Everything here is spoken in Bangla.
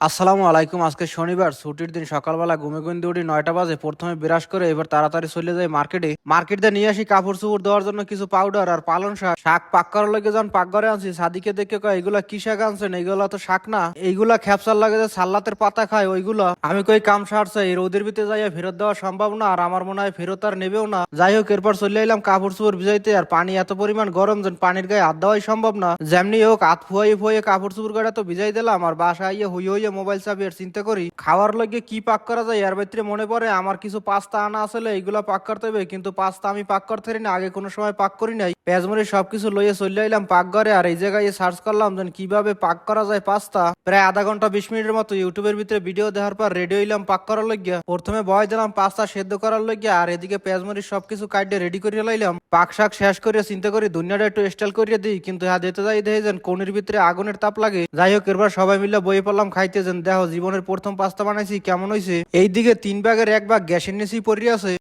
আসসালামু আলাইকুম। আজকে শনিবার, ছুটির দিন। সকালবেলা ঘুমে ঘুম দিয়ে উঠি 9টা বাজে। প্রথমে ব্রাশ করে এবার তাড়াতাড়ি চলে যাই মার্কেট দিয়ে নিয়ে আসি কাপড় চোপড় দেওয়ার জন্য কিছু পাউডার আর পালং শাক। শাক পাক করার লাগে যখন পাকঘরে আনছি, সাদিকে দেখে কয় এগুলা কি শাক আনছেন, এগুলা তো শাক না, এইগুলা খ্যাপসার লাগে যে সাল্লাতের পাতা খায় ওইগুলা। আমি কই কাম সারছে, এই রোদের ভিতরে যাইয়া ফেরত দেওয়া সম্ভব না, আর আমার মনে হয় ফেরত আর নেবেও না। যাই হোক, এরপর চলে এলাম কাপড় চোপড় ভিজাইতে। আর পানি এত পরিমাণ গরম যে পানির গায়ে হাত দেওয়াই সম্ভব না। যেমনি হোক হাত ফুয়াই ফুয়াই কাপড় চোপড় গাড়া তো ভিজাই দিলাম। আর বাসায় আইয়ে হইয়ে হইয়ে মোবাইল চাবি আর চিন্তা করি খাওয়ার লাগে কি পাক করা যায়। এর ভিতরে মনে পড়ে আমার কিছু পাস্তা আনা আসলে, এইগুলা পাক করতে হবে। কিন্তু পাস্তা আমি পাক করতে পারি না, আগে কোনো সময় পাক করি নাই। পেঁয়াজমরি সবকিছু লইয়ে চলে আইলাম পাকঘরে। আর এই জায়গায় সার্চ করলাম যেন কিভাবে পাক করা যায় পাস্তা। প্রায় আধা ঘন্টা 20 মিনিটের মতো ইউটিউবের ভিতরে ভিডিও দেখার পর রেডি হইলাম পাক করার লাগিয়া। প্রথমে বয় দিলাম পাস্তা সেদ্ধ করার লাগিয়া, আর এদিকে পেঁয়াজমরি সবকিছু কাটে রেডি করে লাইলাম। পাক শাক শেষ করে চিন্তা করি দুনিয়াটা একটু স্টাইল করিয়ে দিই, কিন্তু হ্যাঁ দিতে যাই দেখে যেন কোনের ভিতরে আগুনের তাপ লাগে। যাই হোক, এরপর সবাই মিলে বই পড়লাম খাইতে, যেন দেখো জীবনের প্রথম পাস্তা বানাইছি কেমন হয়েছে। এইদিকে 3 ভাগের 1 ভাগ গ্যাসের নিচেই পড়ে আছে।